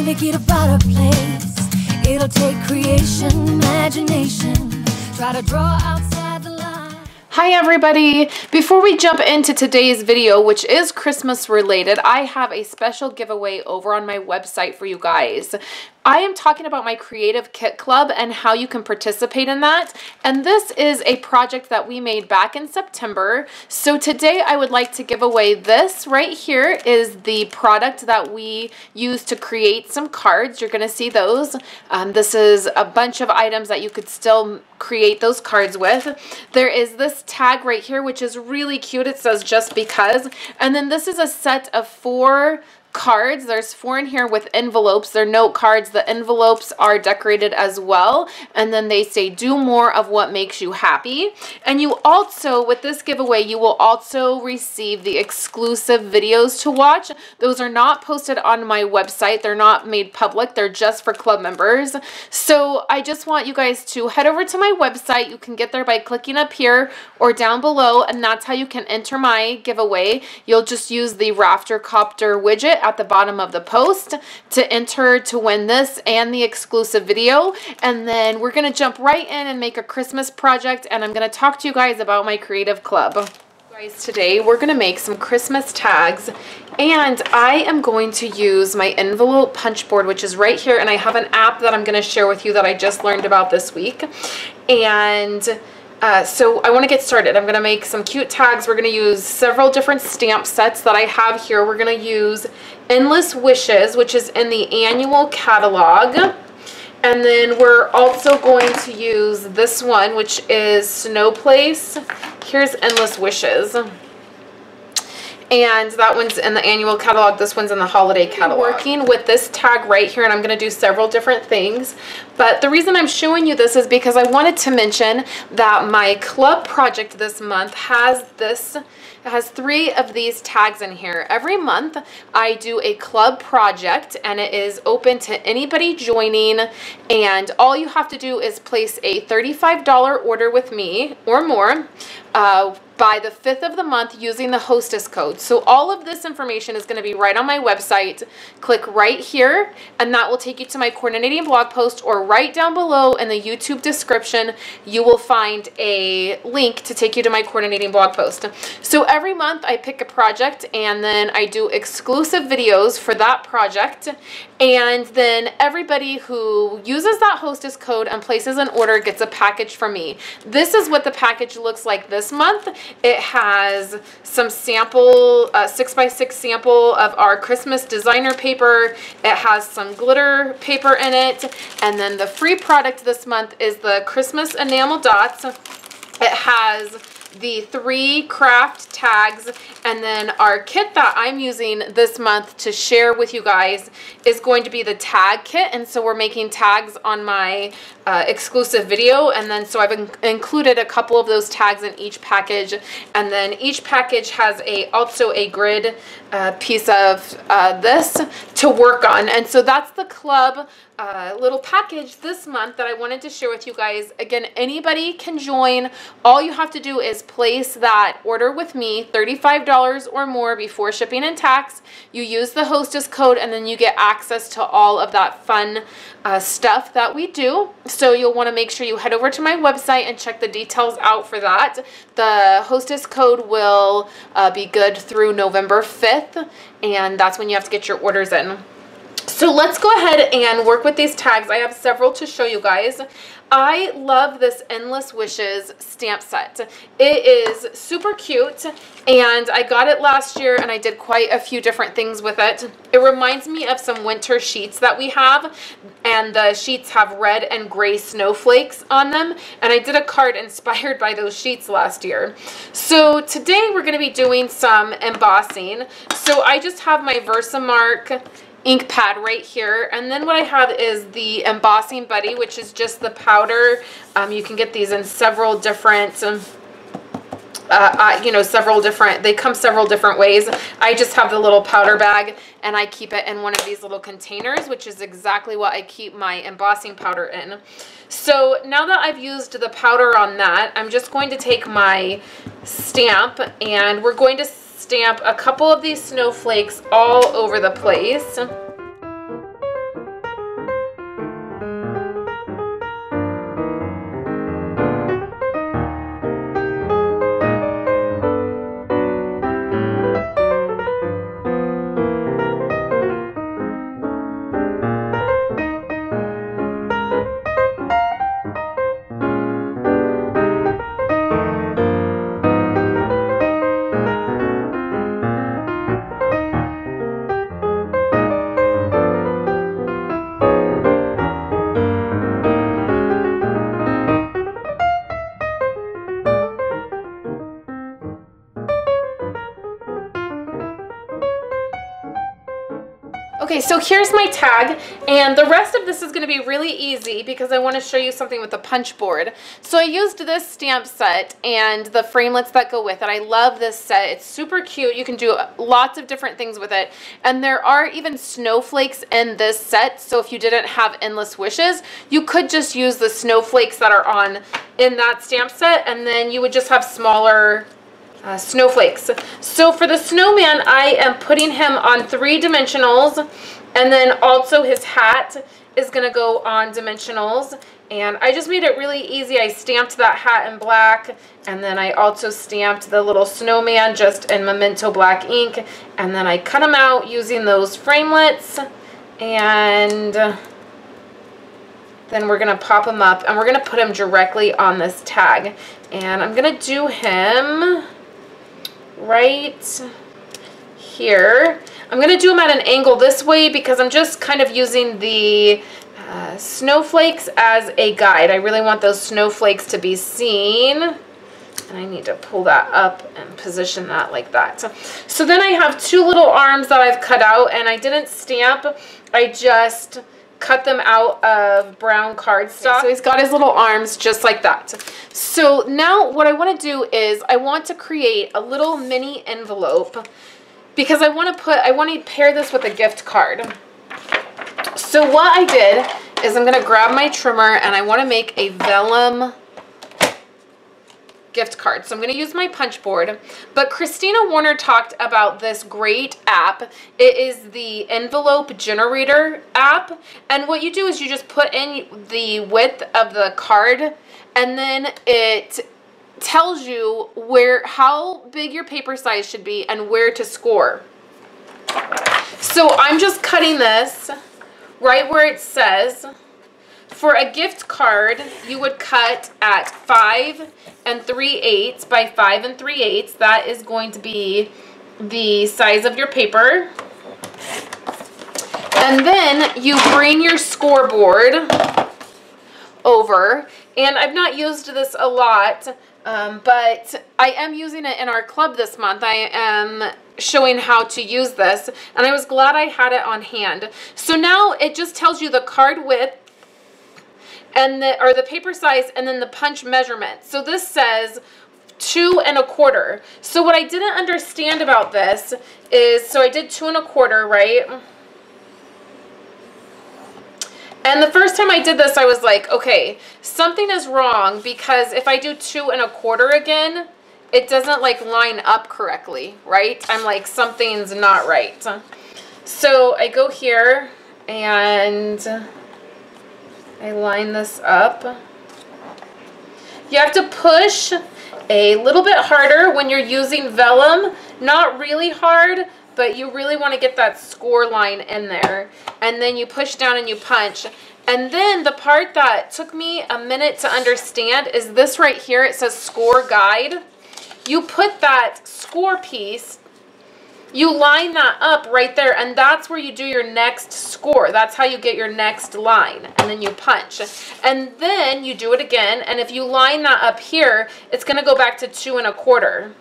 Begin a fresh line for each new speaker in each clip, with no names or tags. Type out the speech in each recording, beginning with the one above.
make it a better place. It'll take creation, imagination. Try to draw outside the line.
Hi everybody! Before we jump into today's video, which is Christmas related, I have a special giveaway over on my website for you guys. I am talking about my Creative Kit Club and how you can participate in that. And this is a project that we made back in September. So today I would like to give away this right here is the product that we use to create some cards. You're going to see those. This is a bunch of items that you could still create those cards with. There is this tag right here, which is really cute. It says just because. And then this is a set of 4 cards. There's 4 in here with envelopes. They're note cards. The envelopes are decorated as well. And then they say, do more of what makes you happy. And you also, with this giveaway, you will also receive the exclusive videos to watch. Those are not posted on my website. They're not made public. They're just for club members. So I just want you guys to head over to my website. You can get there by clicking up here or down below. And that's how you can enter my giveaway. You'll just use the Rafter Copter widget at the bottom of the post to enter to win this and the exclusive video. And then we're going to jump right in and make a Christmas project, and I'm going to talk to you guys about my creative club. Guys, today we're going to make some Christmas tags, and I am going to use my envelope punch board, which is right here, and I have an app that I'm going to share with you that I just learned about this week. And so I want to get started. I'm going to make some cute tags. We're going to use several different stamp sets that I have here. We're going to use Endless Wishes, which is in the annual catalog. And then we're also going to use this one, which is Snow Place. Here's Endless Wishes. And that one's in the annual catalog. This one's in the holiday catalog. I'm working with this tag right here, and I'm going to do several different things. But the reason I'm showing you this is because I wanted to mention that my club project this month has this. It has 3 of these tags in here. Every month I do a club project, and it is open to anybody joining, and all you have to do is place a $35 order with me or more by the 5th of the month using the hostess code. So all of this information is going to be right on my website. Click right here, and that will take you to my coordinating blog post, or right down below in the YouTube description you will find a link to take you to my coordinating blog post. So every month I pick a project, and then I do exclusive videos for that project, and then everybody who uses that hostess code and places an order gets a package from me. This is what the package looks like this month. It has some sample 6x6 sample of our Christmas designer paper. It has some glitter paper in it, and then the free product this month is the Christmas enamel dots. It has the 3 craft tags, and then our kit that I'm using this month to share with you guys is going to be the tag kit. And so we're making tags on my exclusive video, and then so I've included a couple of those tags in each package, and then each package has also a grid piece of this to work on. And so that's the club little package this month that I wanted to share with you guys. Again, anybody can join. All you have to do is place that order with me, $35 or more before shipping and tax. You use the hostess code, and then you get access to all of that fun stuff that we do. So you'll want to make sure you head over to my website and check the details out for that. The hostess code will be good through November 5th, and that's when you have to get your orders in. So let's go ahead and work with these tags. I have several to show you guys. I love this Endless Wishes stamp set. It is super cute, and I got it last year, and I did quite a few different things with it. It reminds me of some winter sheets that we have, and the sheets have red and gray snowflakes on them, and I did a card inspired by those sheets last year. So today we're going to be doing some embossing. So I just have my Versamark ink pad right here, and then what I have is the embossing buddy, which is just the powder. You can get these in several different you know, they come several different ways. I just have the little powder bag, and I keep it in one of these little containers, which is exactly what I keep my embossing powder in. So now that I've used the powder on that, I'm just going to take my stamp, and we're going to stamp a couple of these snowflakes all over the place. Okay, so here's my tag, and the rest of this is going to be really easy because I want to show you something with the punch board. So I used this stamp set and the framelits that go with it. I love this set. It's super cute. You can do lots of different things with it, and there are even snowflakes in this set, so if you didn't have endless wishes, you could just use the snowflakes that are on in that stamp set, and then you would just have smaller snowflakes. So for the snowman, I am putting him on 3 dimensionals, and then also his hat is going to go on dimensionals, and I just made it really easy. I stamped that hat in black, and then I also stamped the little snowman just in Memento black ink, and then I cut them out using those framelits, and then we're going to pop them up, and we're going to put him directly on this tag. And I'm going to do him right here. I'm going to do them at an angle this way because I'm just kind of using the snowflakes as a guide. I really want those snowflakes to be seen. And I need to pull that up and position that like that. So then I have 2 little arms that I've cut out, and I didn't stamp. I just cut them out of brown cardstock. So he's got his little arms just like that. So now what I want to do is I want to create a little mini envelope because I want to pair this with a gift card. So what I did is I'm going to grab my trimmer and I want to make a vellum gift card. So I'm going to use my punch board, but Christina Warner talked about this great app. It is the envelope generator app, and what you do is you just put in the width of the card, and then it tells you how big your paper size should be and where to score. So I'm just cutting this right where it says. For a gift card, you would cut at 5 3/8 by 5 3/8. That is going to be the size of your paper. And then you bring your scoreboard over. And I've not used this a lot, but I am using it in our club this month. I am showing how to use this, and I was glad I had it on hand. So now it just tells you the card width, and the paper size, and then the punch measurement. So this says 2 1/4. So what I didn't understand about this is, so I did 2 1/4, right? And the first time I did this, I was like, okay, something is wrong, because if I do 2 1/4 again, it doesn't like line up correctly, right? I'm like, something's not right. So I go here and I line this up. You have to push a little bit harder when you're using vellum. Not really hard, but you really want to get that score line in there. And then you push down and you punch. And then the part that took me a minute to understand is this right here. It says score guide. You put that score piece, you line that up right there, and that's where you do your next score. That's how you get your next line, and then you punch. And then you do it again, and if you line that up here, it's going to go back to 2 1/4.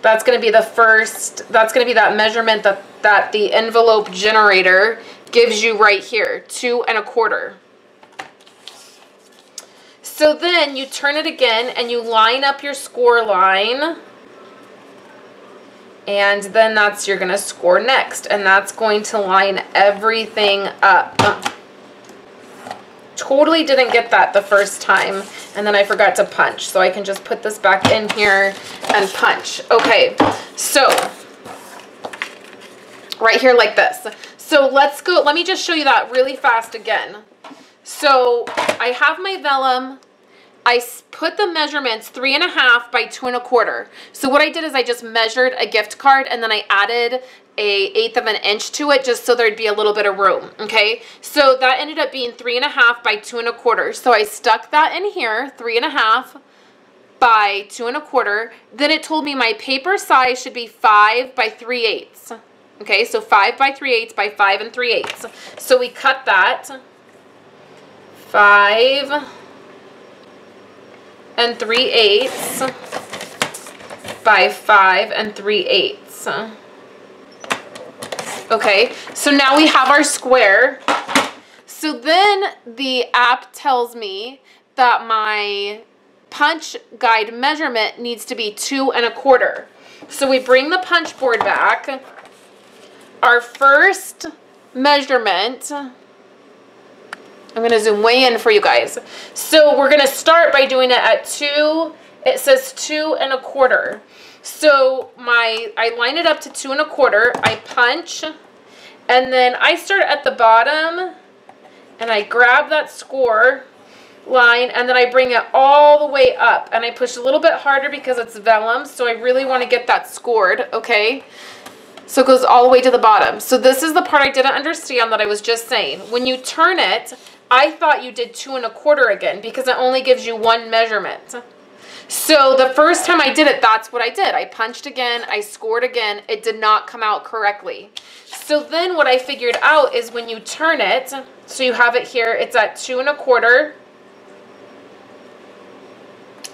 That's going to be the first, that's going to be that measurement that the envelope generator gives you right here, 2 1/4. So then you turn it again, and you line up your score line, and then you're going to score next, and that's going to line everything up. Totally didn't get that the first time, and then I forgot to punch, so I can just put this back in here and punch. Okay, so right here like this. So let's go, let me just show you that really fast again. So I have my vellum. I put the measurements 3 1/2 by 2 1/4. So what I did is I just measured a gift card, and then I added a 1/8 of an inch to it just so there'd be a little bit of room. Okay, so that ended up being 3 1/2 by 2 1/4. So I stuck that in here, 3 1/2 by 2 1/4. Then it told me my paper size should be 5 by 3/8. Okay, so 5 by 3/8 by 5 3/8. So we cut that 5 3/8 by 5 3/8. Okay, so now we have our square. So then the app tells me that my punch guide measurement needs to be 2 1/4. So we bring the punch board back. Our first measurement, I'm going to zoom way in for you guys. So we're going to start by doing it at 2, it says 2 1/4. So I line it up to 2 1/4, I punch, and then I start at the bottom, and I grab that score line, and then I bring it all the way up, and I push a little bit harder because it's vellum, so I really want to get that scored, okay? So it goes all the way to the bottom. So this is the part I didn't understand that I was just saying. When you turn it, I thought you did 2 1/4 again because it only gives you one measurement. So the first time I did it, that's what I did. I punched again, I scored again. It did not come out correctly. So then what I figured out is when you turn it, so you have it here, it's at 2 1/4.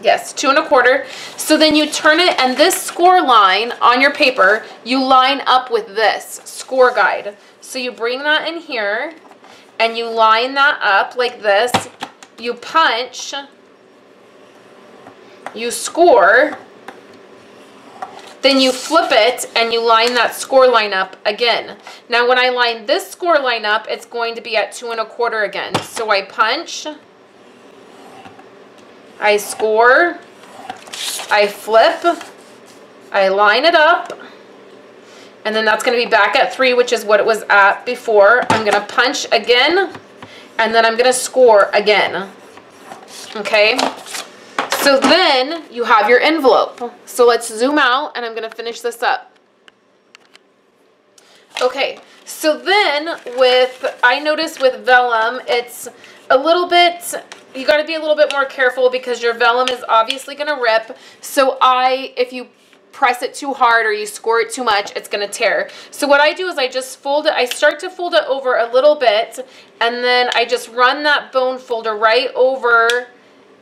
Yes, 2 1/4. So then you turn it, and this score line on your paper, you line up with this score guide. So you bring that in here, and you line that up like this. You punch, you score, then you flip it, and you line that score line up again. Now when I line this score line up, it's going to be at 2 1/4 again. So I punch, I score, I flip, I line it up, and then that's going to be back at 3, which is what it was at before. I'm going to punch again, and then I'm going to score again. Okay? So then you have your envelope. So let's zoom out, and I'm going to finish this up. Okay, so then I noticed with vellum, it's a little bit, you got to be a little bit more careful because your vellum is obviously going to rip. So if you press it too hard or you score it too much, it's going to tear. So what I do is I just fold it, I start to fold it over a little bit, and then I just run that bone folder right over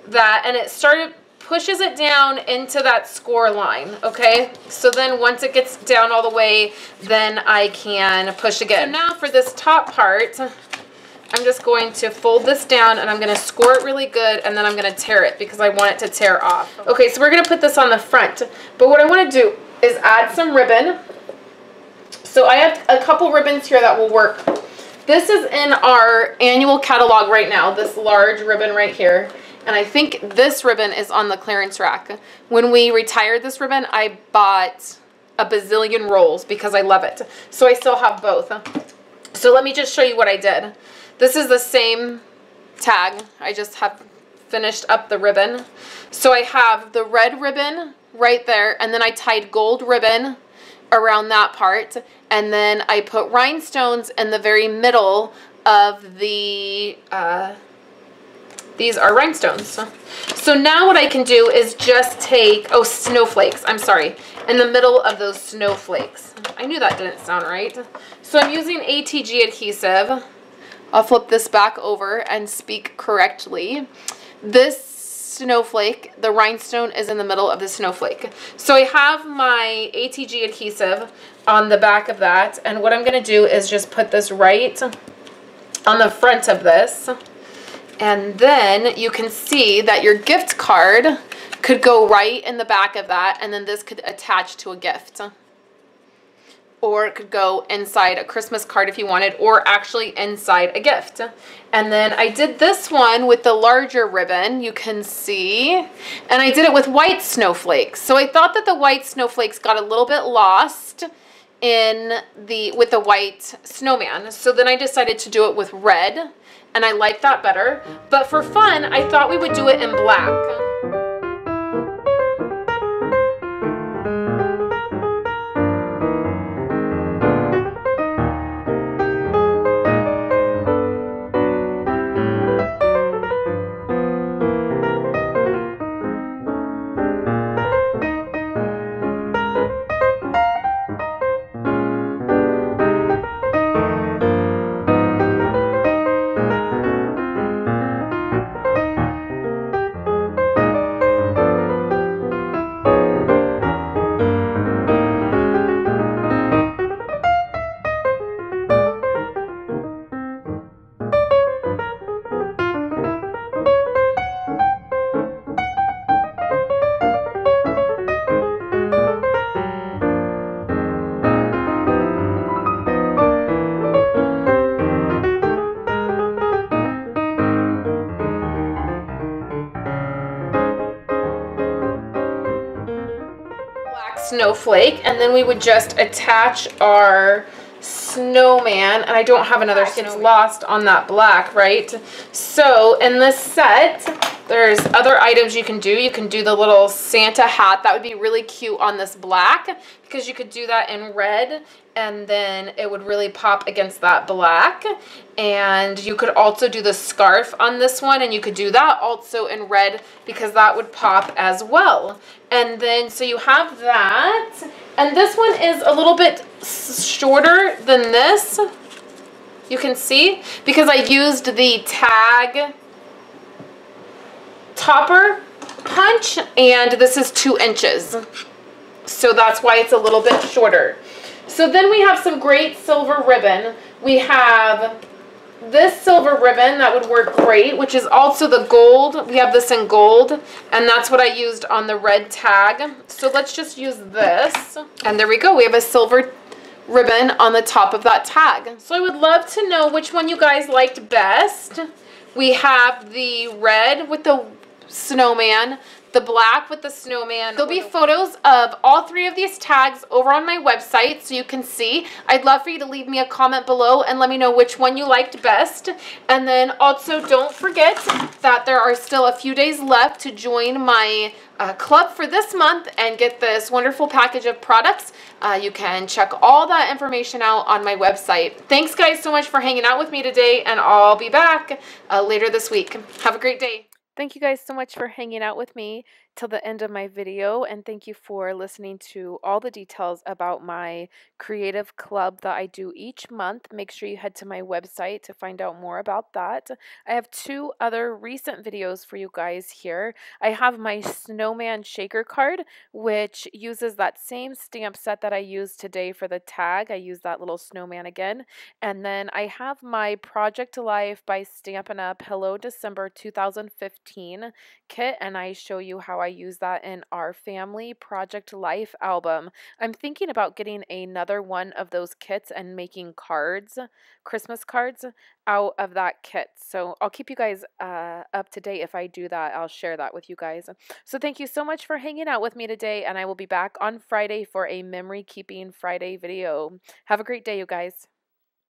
that, and it pushes it down into that score line, okay? So then once it gets down all the way, then I can push again. So now for this top part, I'm just going to fold this down, and I'm going to score it really good, and then I'm going to tear it because I want it to tear off. Okay, so we're going to put this on the front, but what I want to do is add some ribbon. So I have a couple ribbons here that will work. This is in our annual catalog right now, this large ribbon right here. And I think this ribbon is on the clearance rack. When we retired this ribbon, I bought a bazillion rolls because I love it. So I still have both. So let me just show you what I did. This is the same tag. I just have finished up the ribbon. So I have the red ribbon right there, and then I tied gold ribbon around that part, and then I put rhinestones in the very middle of the these are rhinestones. So now what I can do is just take, oh, snowflakes, I'm sorry, in the middle of those snowflakes. I knew that didn't sound right. So I'm using ATG adhesive. I'll flip this back over and speak correctly. This snowflake, the rhinestone is in the middle of the snowflake. So I have my ATG adhesive on the back of that, and what I'm going to do is just put this right on the front of this. And then you can see that your gift card could go right in the back of that, and then this could attach to a gift. Or it could go inside a Christmas card if you wanted, or actually inside a gift. And then I did this one with the larger ribbon, you can see, and I did it with white snowflakes. So I thought that the white snowflakes got a little bit lost with the white snowman. So then I decided to do it with red, and I like that better. But for fun, I thought we would do it in black. snowflake, and then we would just attach our snowman, and I don't have another, it's lost on that black, right? So in this set, there's other items you can do. You can do the little Santa hat. That would be really cute on this black, because you could do that in red, and then it would really pop against that black. And you could also do the scarf on this one, and you could do that also in red, because that would pop as well. And then, so you have that. And this one is a little bit shorter than this. You can see, because I used the tag topper punch, and this is 2 inches. So that's why it's a little bit shorter. So then we have some great silver ribbon. We have this silver ribbon that would work great, which is also the gold. We have this in gold, and that's what I used on the red tag. So let's just use this. And there we go. We have a silver ribbon on the top of that tag. So I would love to know which one you guys liked best. We have the red with the snowman, the black with the snowman. There'll be photos of all 3 of these tags over on my website so you can see. I'd love for you to leave me a comment below and let me know which one you liked best. And then also don't forget that there are still a few days left to join my club for this month and get this wonderful package of products. You can check all that information out on my website. Thanks guys so much for hanging out with me today, and I'll be back later this week. Have a great day. Thank you guys so much for hanging out with me till the end of my video, and thank you for listening to all the details about my creative club that I do each month. Make sure you head to my website to find out more about that. I have 2 other recent videos for you guys here. I have my snowman shaker card, which uses that same stamp set that I used today for the tag. I use that little snowman again. And then I have my Project Life by Stampin' Up! Hello December 2015 kit, and I show you how I use that in our family Project Life album. I'm thinking about getting another one of those kits and making cards, Christmas cards, out of that kit. So I'll keep you guys up to date if I do that. I'll share that with you guys. So thank you so much for hanging out with me today, and I will be back on Friday for a Memory Keeping Friday video. Have a great day, you guys.